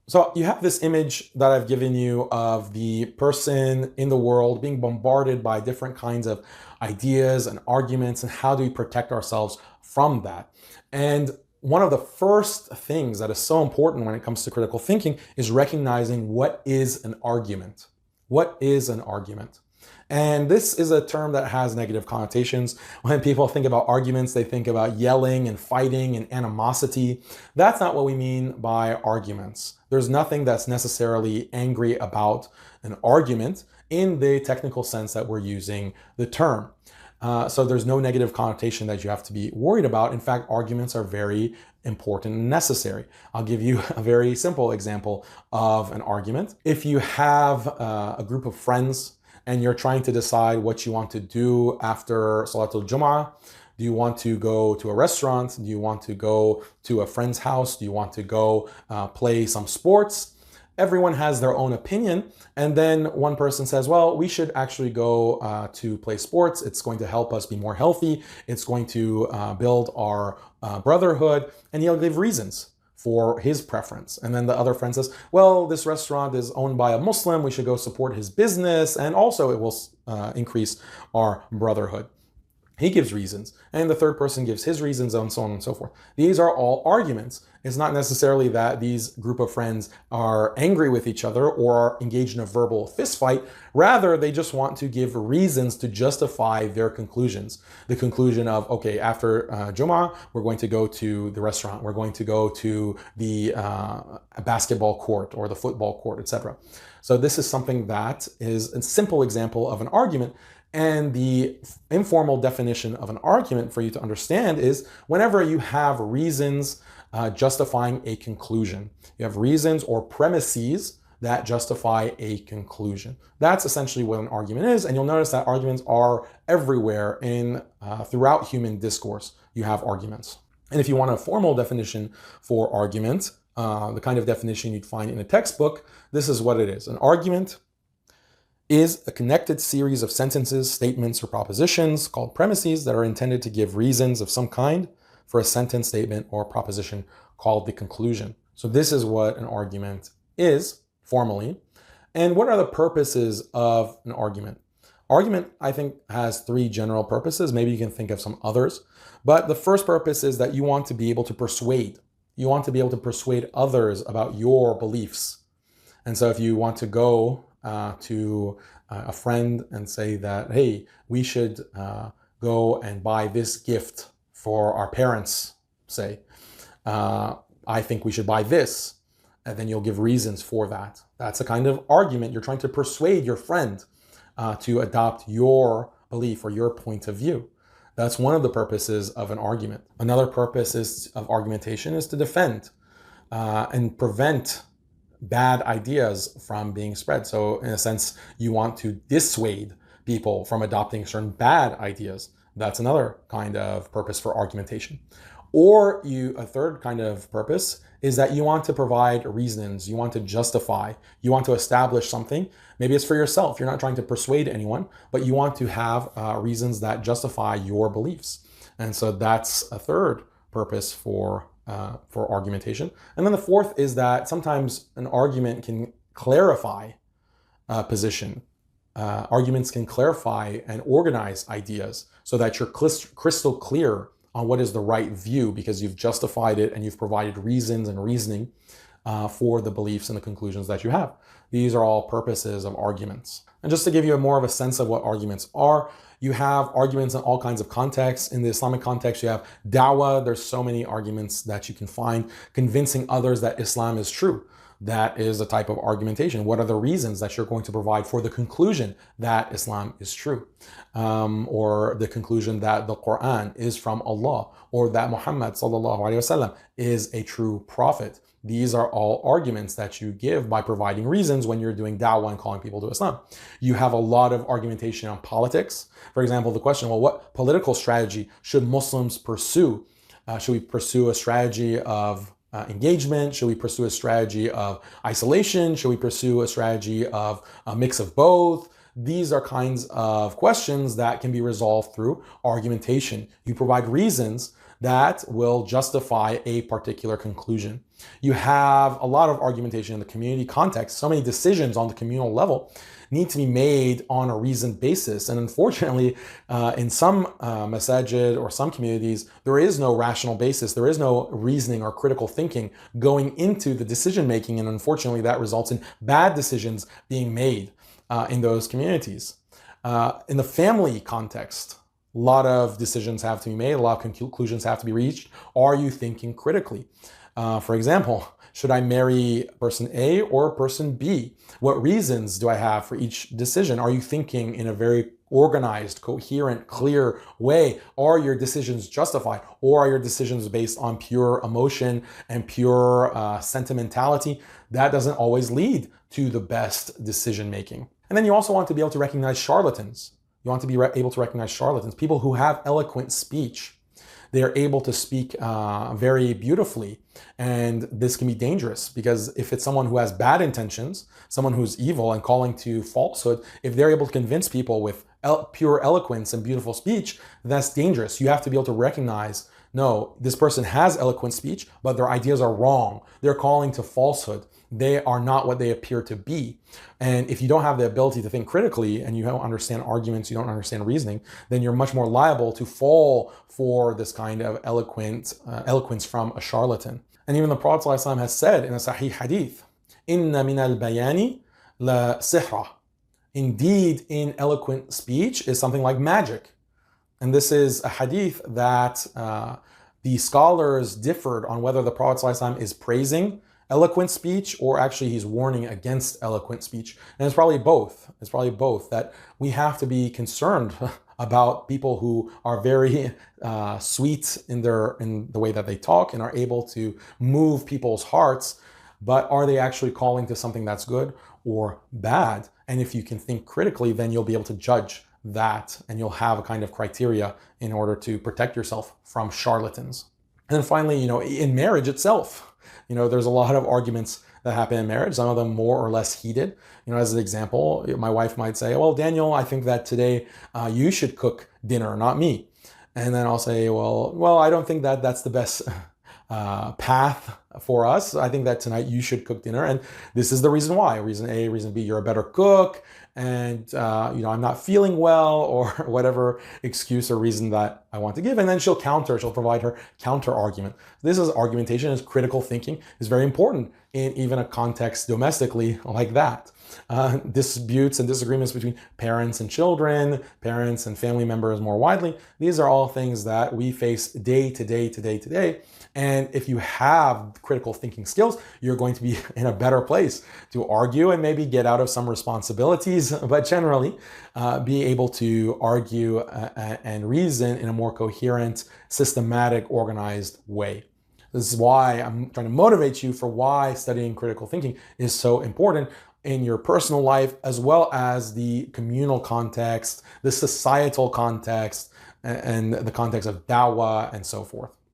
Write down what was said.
So you have this image that I've given you of the person in the world being bombarded by different kinds of ideas and arguments, and how do we protect ourselves from that? And one of the first things that is so important when it comes to critical thinking is recognizing what is an argument. What is an argument? And this is a term that has negative connotations. When people think about arguments, they think about yelling and fighting and animosity. That's not what we mean by arguments. There's nothing that's necessarily angry about an argument in the technical sense that we're using the term. So there's no negative connotation that you have to be worried about. In fact, arguments are very important and necessary. I'll give you a very simple example of an argument. If you have a group of friends and you're trying to decide what you want to do after Salatul Jum'ah, do you want to go to a restaurant? Do you want to go to a friend's house? Do you want to go play some sports? Everyone has their own opinion. And then one person says, well, we should actually go to play sports. It's going to help us be more healthy. It's going to build our brotherhood. And he'll give reasons for his preference. And then the other friend says, well, this restaurant is owned by a Muslim. We should go support his business. And also it will increase our brotherhood. He gives reasons, and the third person gives his reasons, and so on and so forth. These are all arguments. It's not necessarily that these group of friends are angry with each other or are engaged in a verbal fistfight. Rather, they just want to give reasons to justify their conclusions. The conclusion of, okay, after Jum'ah, we're going to go to the restaurant. We're going to go to the basketball court or the football court, etc. So this is something that is a simple example of an argument. And the informal definition of an argument for you to understand is whenever you have reasons justifying a conclusion. You have reasons or premises that justify a conclusion. That's essentially what an argument is. And you'll notice that arguments are everywhere throughout human discourse. You have arguments. And if you want a formal definition for argument, the kind of definition you'd find in a textbook, this is what it is. An argument is a connected series of sentences, statements, or propositions called premises that are intended to give reasons of some kind for a sentence, statement, or proposition called the conclusion. So this is what an argument is formally. And what are the purposes of an argument? Argument, I think, has three general purposes. Maybe you can think of some others. But the first purpose is that you want to be able to persuade. You want to be able to persuade others about your beliefs. And so if you want to go to a friend and say that, hey, we should go and buy this gift for our parents, say, I think we should buy this, and then you'll give reasons for that. That's a kind of argument. You're trying to persuade your friend to adopt your belief or your point of view. That's one of the purposes of an argument. Another purpose of argumentation is to defend and prevent bad ideas from being spread. So in a sense, you want to dissuade people from adopting certain bad ideas. That's another kind of purpose for argumentation. Or a third kind of purpose is that you want to provide reasons, you want to justify, you want to establish something. Maybe it's for yourself. You're not trying to persuade anyone, but you want to have reasons that justify your beliefs. And so that's a third purpose for argumentation. And then the fourth is that sometimes an argument can clarify a position. Arguments can clarify and organize ideas so that you're crystal clear on what is the right view because you've justified it and you've provided reasons and reasoning for the beliefs and the conclusions that you have. These are all purposes of arguments. And just to give you more of a sense of what arguments are, you have arguments in all kinds of contexts. In the Islamic context, you have da'wah. There's so many arguments that you can find. Convincing others that Islam is true. That is a type of argumentation. What are the reasons that you're going to provide for the conclusion that Islam is true? Or the conclusion that the Quran is from Allah, or that Muhammad sallallahu alaihi wasallam is a true prophet. These are all arguments that you give by providing reasons when you're doing da'wah and calling people to Islam. You have a lot of argumentation on politics. For example, the question, well, what political strategy should Muslims pursue? Should we pursue a strategy of engagement? Should we pursue a strategy of isolation? Should we pursue a strategy of a mix of both? These are kinds of questions that can be resolved through argumentation. You provide reasons that will justify a particular conclusion. You have a lot of argumentation in the community context. So many decisions on the communal level need to be made on a reasoned basis. And unfortunately, in some masajid or some communities, there is no rational basis. There is no reasoning or critical thinking going into the decision making. And unfortunately, that results in bad decisions being made in those communities. In the family context, a lot of decisions have to be made, a lot of conclusions have to be reached. Are you thinking critically? For example, should I marry person A or person B? What reasons do I have for each decision? Are you thinking in a very organized, coherent, clear way? Are your decisions justified, or are your decisions based on pure emotion and pure sentimentality? That doesn't always lead to the best decision making. And then you also want to be able to recognize charlatans. You want to be able to recognize charlatans, people who have eloquent speech. They're able to speak very beautifully. And this can be dangerous because if it's someone who has bad intentions, someone who's evil and calling to falsehood, if they're able to convince people with pure eloquence and beautiful speech, that's dangerous. You have to be able to recognize, no, this person has eloquent speech, but their ideas are wrong. They're calling to falsehood. They are not what they appear to be. And if you don't have the ability to think critically and you don't understand arguments, you don't understand reasoning, then you're much more liable to fall for this kind of eloquence from a charlatan. And even the Prophet ﷺ has said in a Sahih Hadith, "Inna min al-bayani la sihra." Indeed, in eloquent speech is something like magic. And this is a hadith that the scholars differed on whether the Prophet ﷺ is praising eloquent speech or actually he's warning against eloquent speech. And it's probably both. It's probably both, that we have to be concerned about people who are very sweet in the way that they talk and are able to move people's hearts, but are they actually calling to something that's good or bad? And if you can think critically, then you'll be able to judge that, and you'll have a kind of criteria in order to protect yourself from charlatans. And then finally, in marriage itself, there's a lot of arguments that happen in marriage, some of them more or less heated. As an example, my wife might say, well, Daniel, I think that today you should cook dinner, not me. And then I'll say, well, I don't think that that's the best path for us. I think that tonight you should cook dinner. And this is the reason why. Reason A, reason B, you're a better cook. And, I'm not feeling well, or whatever excuse or reason that I want to give. And then she'll provide her counter argument. This is argumentation, is critical thinking, is very important in even a context domestically like that. Disputes and disagreements between parents and children, parents and family members more widely. These are all things that we face day to day. And if you have critical thinking skills, you're going to be in a better place to argue and maybe get out of some responsibilities, but generally be able to argue and reason in a more coherent, systematic, organized way. This is why I'm trying to motivate you for why studying critical thinking is so important in your personal life, as well as the communal context, the societal context, and the context of dawah and so forth.